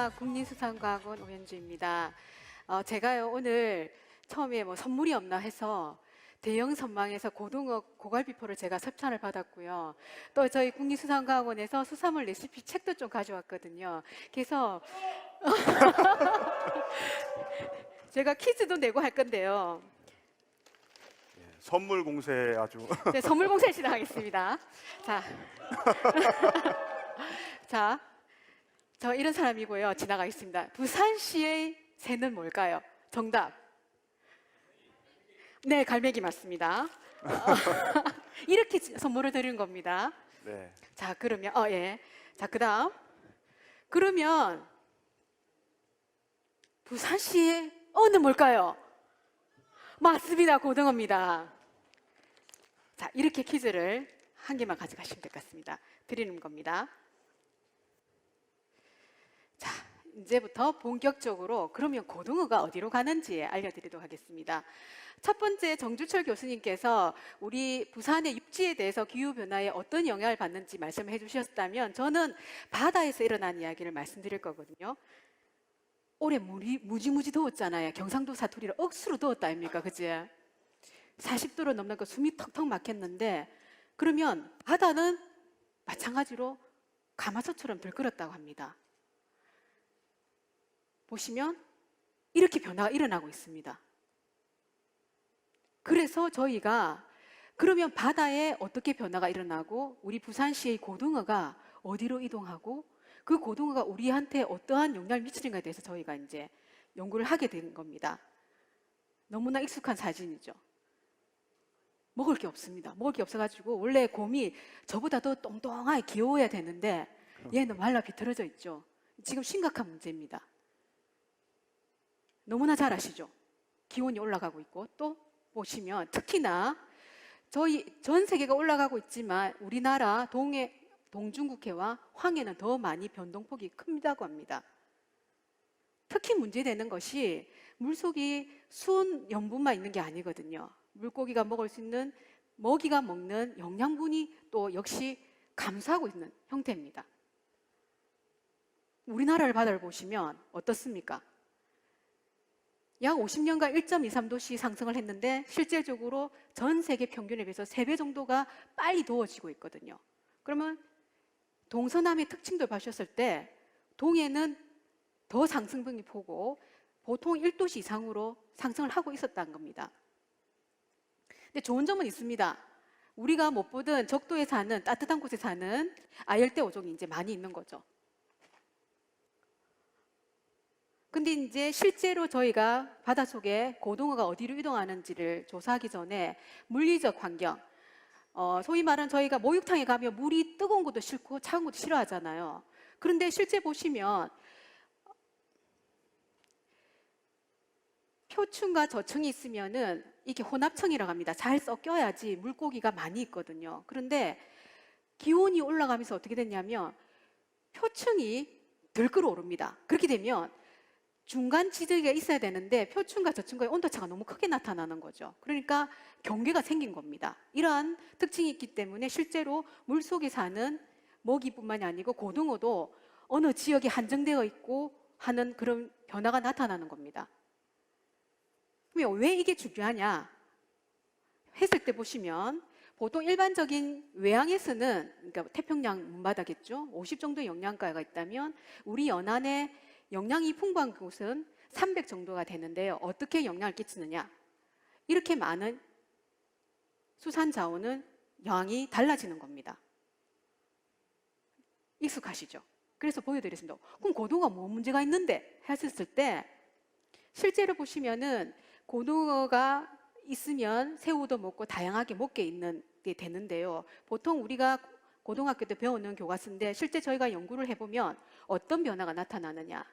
안녕하십니까. 국립수산과학원 오현주입니다. 제가요 오늘 처음에 뭐 선물이 없나 해서 대형 선망에서 고등어 고갈비포를 제가 협찬을 받았고요. 또 저희 국립수산과학원에서 수산물 레시피 책도 좀 가져왔거든요. 그래서 제가 퀴즈도 내고 할 건데요. 선물 공세 아주 네, 선물 공세 시작하겠습니다. 자, 자, 저 이런 사람이고요. 지나가겠습니다. 부산시의 새는 뭘까요? 정답. 네, 갈매기 맞습니다. 이렇게 선물을 드리는 겁니다. 네. 자, 그러면 예. 자, 그다음. 그러면 부산시의 어는 뭘까요? 맞습니다. 고등어입니다. 자, 이렇게 퀴즈를 한 개만 가져가시면 될 것 같습니다. 드리는 겁니다. 자, 이제부터 본격적으로 그러면 고등어가 어디로 가는지 알려드리도록 하겠습니다. 첫 번째, 정주철 교수님께서 우리 부산의 육지에 대해서 기후변화에 어떤 영향을 받는지 말씀해 주셨다면 저는 바다에서 일어난 이야기를 말씀드릴 거거든요. 올해 무지무지 더웠잖아요. 경상도 사투리를 억수로 더웠다 아닙니까? 그치? 40도로 넘는 거 숨이 턱턱 막혔는데 그러면 바다는 마찬가지로 가마솥처럼 들끓었다고 합니다. 보시면 이렇게 변화가 일어나고 있습니다. 그래서 저희가 그러면 바다에 어떻게 변화가 일어나고 우리 부산시의 고등어가 어디로 이동하고 그 고등어가 우리한테 어떠한 영향을 미치는가에 대해서 저희가 이제 연구를 하게 된 겁니다. 너무나 익숙한 사진이죠. 먹을 게 없습니다. 먹을 게 없어가지고 원래 곰이 저보다 더 똥똥하게 귀여워야 되는데 얘는 말라 비틀어져 있죠. 지금 심각한 문제입니다. 너무나 잘 아시죠? 기온이 올라가고 있고 또 보시면 특히나 저희 전 세계가 올라가고 있지만 우리나라 동중국해와 황해는 더 많이 변동폭이 크다고 합니다. 특히 문제되는 것이 물속이 수온 염분만 있는 게 아니거든요. 물고기가 먹을 수 있는 먹이가 먹는 영양분이 또 역시 감소하고 있는 형태입니다. 우리나라를 바다를 보시면 어떻습니까? 약 50년간 1.23도씩 상승을 했는데 실질적으로 전 세계 평균에 비해서 3배 정도가 빨리 더워지고 있거든요. 그러면 동서남의 특징도 보셨을 때 동해는 더 상승분이 보고 보통 1도씨 이상으로 상승을 하고 있었다는 겁니다. 근데 좋은 점은 있습니다. 우리가 못 보던 적도에 사는 따뜻한 곳에 사는 아열대 어종이 이제 많이 있는 거죠. 근데 이제 실제로 저희가 바닷속에 고등어가 어디로 이동하는지를 조사하기 전에 물리적 환경, 소위 말하는 저희가 목욕탕에 가면 물이 뜨거운 것도 싫고 차가운 것도 싫어하잖아요. 그런데 실제 보시면 표층과 저층이 있으면은 이게 혼합층이라고 합니다. 잘 섞여야지 물고기가 많이 있거든요. 그런데 기온이 올라가면서 어떻게 됐냐면 표층이 덜 끓어오릅니다. 그렇게 되면 중간 지대가 있어야 되는데 표층과 저층과의 온도차가 너무 크게 나타나는 거죠. 그러니까 경계가 생긴 겁니다. 이러한 특징이 있기 때문에 실제로 물속에 사는 먹이뿐만이 아니고 고등어도 어느 지역에 한정되어 있고 하는 그런 변화가 나타나는 겁니다. 그러면 왜 이게 중요하냐 했을 때 보시면 보통 일반적인 외양에서는 그러니까 태평양 문바다겠죠. 50 정도의 영양가가 있다면 우리 연안에 영양이 풍부한 곳은 300 정도가 되는데요. 어떻게 영향을 끼치느냐? 이렇게 많은 수산 자원은 양이 달라지는 겁니다. 익숙하시죠? 그래서 보여드렸습니다. 그럼 고등어가 뭐 문제가 있는데? 하셨을 때 실제로 보시면은 고등어가 있으면 새우도 먹고 다양하게 먹게 있는 게 되는데요. 보통 우리가 고등학교 때 배우는 교과서인데 실제 저희가 연구를 해보면 어떤 변화가 나타나느냐.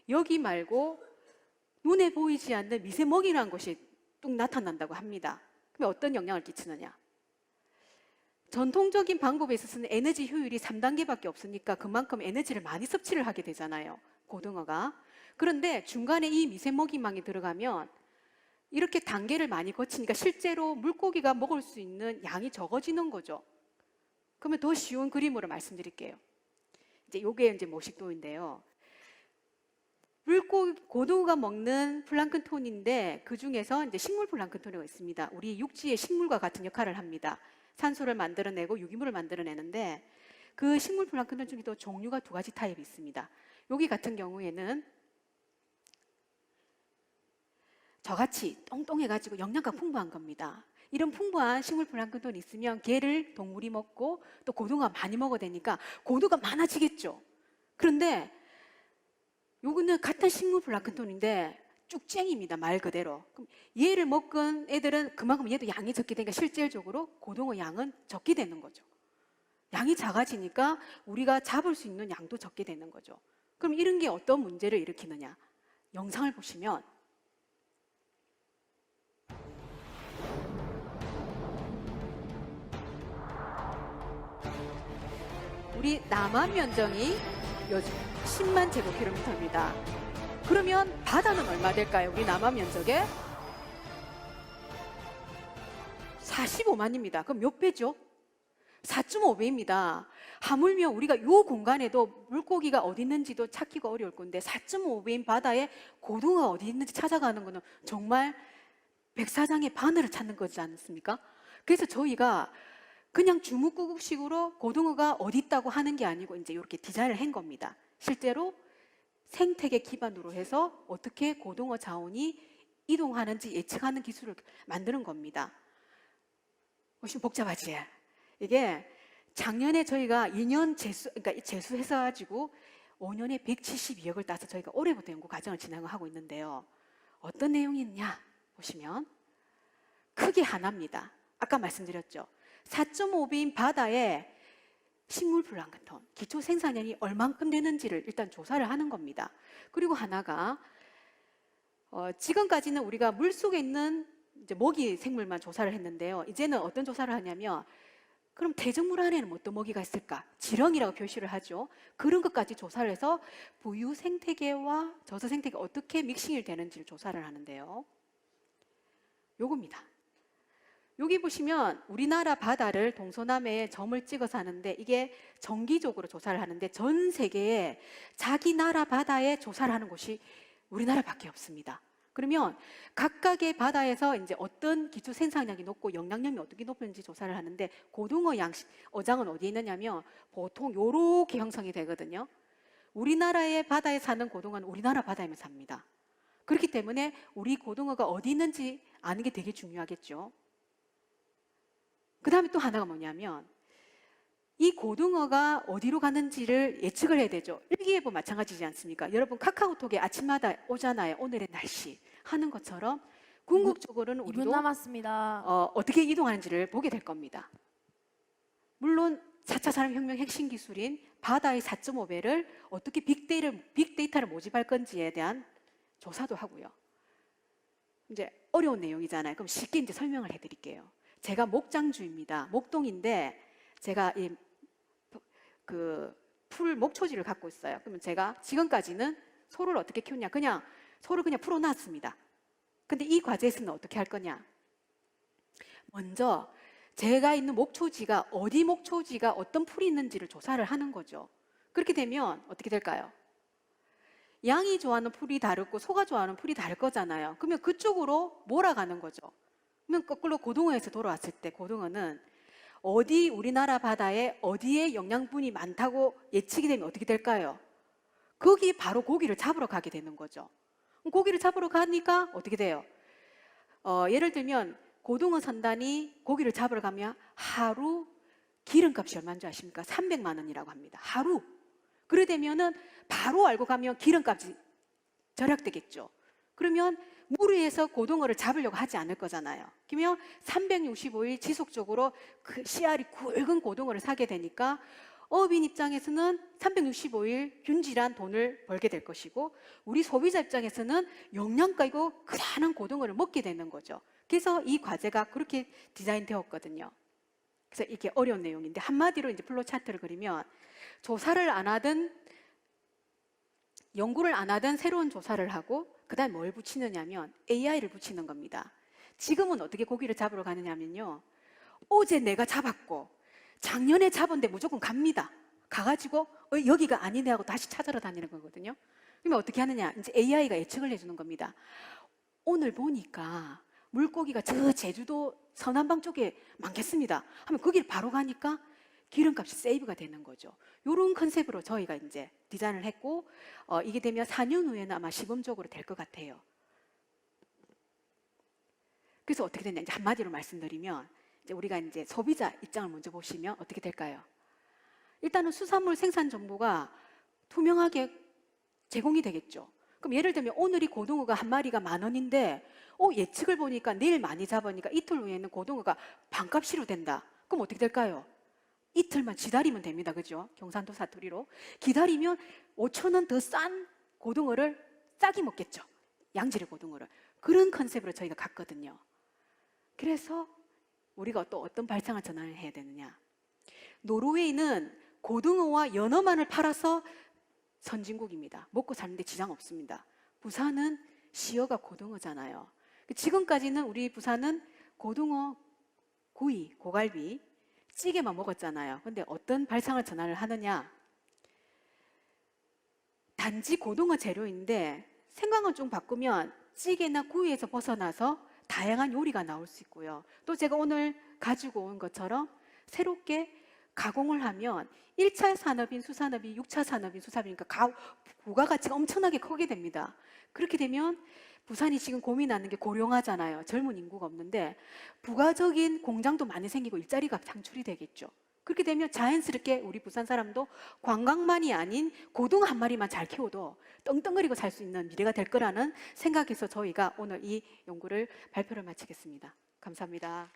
여기 말고 눈에 보이지 않는 미세먹이라는 것이 뚝 나타난다고 합니다. 그럼 어떤 영향을 끼치느냐. 전통적인 방법에 있어서는 에너지 효율이 3단계밖에 없으니까 그만큼 에너지를 많이 섭취를 하게 되잖아요. 고등어가. 그런데 중간에 이 미세먹이망이 들어가면 이렇게 단계를 많이 거치니까 실제로 물고기가 먹을 수 있는 양이 적어지는 거죠. 그러면 더 쉬운 그림으로 말씀드릴게요. 이제 요게 이제 모식도인데요. 물고기, 고등어가 먹는 플랑크톤인데 그 중에서 이제 식물 플랑크톤이 있습니다. 우리 육지의 식물과 같은 역할을 합니다. 산소를 만들어내고 유기물을 만들어내는데 그 식물 플랑크톤 중에도 종류가 두 가지 타입이 있습니다. 여기 같은 경우에는 저같이 똥똥해가지고 영양가 풍부한 겁니다. 이런 풍부한 식물 플랑크톤이 있으면 걔를 동물이 먹고 또 고등어가 많이 먹어야 되니까 고등어가 많아지겠죠. 그런데 요거는 같은 식물 플랑크톤인데 쭉쟁이입니다. 말 그대로. 그럼 얘를 먹은 애들은 그만큼 얘도 양이 적게 되니까 실질적으로 고등어 양은 적게 되는 거죠. 양이 작아지니까 우리가 잡을 수 있는 양도 적게 되는 거죠. 그럼 이런 게 어떤 문제를 일으키느냐? 영상을 보시면 우리 남한 면적이 요즘 10만 제곱킬로미터입니다. 그러면 바다는 얼마 될까요? 우리 남한 면적에 45만입니다. 그럼 몇 배죠? 4.5배입니다. 하물며 우리가 요 공간에도 물고기가 어디 있는지도 찾기가 어려울 건데 4.5배인 바다에 고등어가 어디 있는지 찾아가는 거는 정말 백사장의 바늘을 찾는 거지 않습니까? 그래서 저희가 그냥 주묵구급식으로 고등어가 어디 있다고 하는 게 아니고 이제 이렇게 디자인을 한 겁니다. 실제로 생태계 기반으로 해서 어떻게 고등어 자원이 이동하는지 예측하는 기술을 만드는 겁니다. 훨씬 복잡하지? 이게 작년에 저희가 2년 그러니까 재수해서 가지고 5년에 172억을 따서 저희가 올해부터 연구 과정을 진행하고 있는데요. 어떤 내용이 있냐 보시면 크게 하나입니다. 아까 말씀드렸죠. 4.5배인 바다에 식물 플랑크톤, 기초 생산량이 얼만큼 되는지를 일단 조사를 하는 겁니다. 그리고 하나가 지금까지는 우리가 물속에 있는 이제 먹이 생물만 조사를 했는데요. 이제는 어떤 조사를 하냐면 그럼 대적물 안에는 어떤 먹이가 있을까? 지렁이라고 표시를 하죠. 그런 것까지 조사를 해서 부유 생태계와 저서 생태계가 어떻게 믹싱이 되는지를 조사를 하는데요. 요겁니다. 여기 보시면 우리나라 바다를 동서남에 점을 찍어서 하는데 이게 정기적으로 조사를 하는데 전 세계에 자기 나라 바다에 조사를 하는 곳이 우리나라밖에 없습니다. 그러면 각각의 바다에서 이제 어떤 기초 생산량이 높고 영양력이 어떻게 높은지 조사를 하는데 고등어 어장은 어디에 있느냐면 보통 요렇게 형성이 되거든요. 우리나라의 바다에 사는 고등어는 우리나라 바다에만 삽니다. 그렇기 때문에 우리 고등어가 어디 있는지 아는 게 되게 중요하겠죠. 그 다음에 또 하나가 뭐냐면 이 고등어가 어디로 가는지를 예측을 해야 되죠. 일기예보 마찬가지지 않습니까? 여러분 카카오톡에 아침마다 오잖아요. 오늘의 날씨 하는 것처럼 궁극적으로는 우리도 2분 남았습니다. 어떻게 이동하는지를 보게 될 겁니다. 물론 4차 산업혁명 핵심 기술인 바다의 4.5배를 어떻게 빅데이터를 모집할 건지에 대한 조사도 하고요. 이제 어려운 내용이잖아요. 그럼 쉽게 이제 설명을 해드릴게요. 제가 목장주입니다. 목동인데 제가 풀 목초지를 갖고 있어요. 그러면 제가 지금까지는 소를 어떻게 키우냐? 그냥 소를 그냥 풀어놨습니다. 근데 이 과제에서는 어떻게 할 거냐? 먼저 제가 있는 목초지가 어디 목초지가 어떤 풀이 있는지를 조사를 하는 거죠. 그렇게 되면 어떻게 될까요? 양이 좋아하는 풀이 다르고 소가 좋아하는 풀이 다를 거잖아요. 그러면 그쪽으로 몰아가는 거죠. 그러면 거꾸로 고등어에서 돌아왔을 때 고등어는 어디 우리나라 바다에 어디에 영양분이 많다고 예측이 되면 어떻게 될까요? 거기 바로 고기를 잡으러 가게 되는 거죠. 고기를 잡으러 가니까 어떻게 돼요? 예를 들면 고등어 선단이 고기를 잡으러 가면 하루 기름값이 얼마인 줄 아십니까? 300만 원이라고 합니다. 하루. 그래 되면은 바로 알고 가면 기름값이 절약되겠죠. 그러면 물 위에서 고등어를 잡으려고 하지 않을 거잖아요. 그러면 365일 지속적으로 그 씨알이 굵은 고등어를 사게 되니까 어업인 입장에서는 365일 균질한 돈을 벌게 될 것이고 우리 소비자 입장에서는 영양가 있고 그다란 고등어를 먹게 되는 거죠. 그래서 이 과제가 그렇게 디자인되었거든요. 그래서 이게 어려운 내용인데 한마디로 이제 플로우 차트를 그리면 조사를 안 하든 연구를 안 하든 새로운 조사를 하고 그다음에 뭘 붙이느냐면 AI를 붙이는 겁니다. 지금은 어떻게 고기를 잡으러 가느냐면요. 어제 내가 잡았고 작년에 잡은데 무조건 갑니다. 가가지고 여기가 아니네 하고 다시 찾으러 다니는 거거든요. 그러면 어떻게 하느냐? 이제 AI가 예측을 해주는 겁니다. 오늘 보니까 물고기가 저 제주도 서남방 쪽에 많겠습니다. 하면 거기를 바로 가니까 기름값이 세이브가 되는 거죠. 이런 컨셉으로 저희가 이제 디자인을 했고, 이게 되면 4년 후에는 아마 시범적으로 될 것 같아요. 그래서 어떻게 됐냐? 이제 한마디로 말씀드리면, 이제 우리가 이제 소비자 입장을 먼저 보시면 어떻게 될까요? 일단은 수산물 생산 정보가 투명하게 제공이 되겠죠. 그럼 예를 들면 오늘이 고등어가 한 마리가 10,000원인데 예측을 보니까 내일 많이 잡으니까 이틀 후에는 고등어가 반값이로 된다. 그럼 어떻게 될까요? 이틀만 기다리면 됩니다. 그죠? 경상도 사투리로. 기다리면 5,000원 더 싼 고등어를 싸게 먹겠죠. 양질의 고등어를. 그런 컨셉으로 저희가 갔거든요. 그래서 우리가 또 어떤 발상을 전환을 해야 되느냐. 노르웨이는 고등어와 연어만을 팔아서 선진국입니다. 먹고 사는데 지장 없습니다. 부산은 시어가 고등어잖아요. 지금까지는 우리 부산은 고등어, 구이, 고갈비, 찌개만 먹었잖아요. 근데 어떤 발상을 전환을 하느냐. 단지 고등어 재료인데 생각을 좀 바꾸면 찌개나 구이에서 벗어나서 다양한 요리가 나올 수 있고요. 또 제가 오늘 가지고 온 것처럼 새롭게 가공을 하면 1차 산업인 수산업이 6차 산업인 수산업이니까 부가가치가 엄청나게 크게 됩니다. 그렇게 되면 부산이 지금 고민하는 게 고령화잖아요. 젊은 인구가 없는데 부가적인 공장도 많이 생기고 일자리가 창출이 되겠죠. 그렇게 되면 자연스럽게 우리 부산 사람도 관광만이 아닌 고등어 한 마리만 잘 키워도 떵떵거리고 살 수 있는 미래가 될 거라는 생각에서 저희가 오늘 이 연구를 발표를 마치겠습니다. 감사합니다.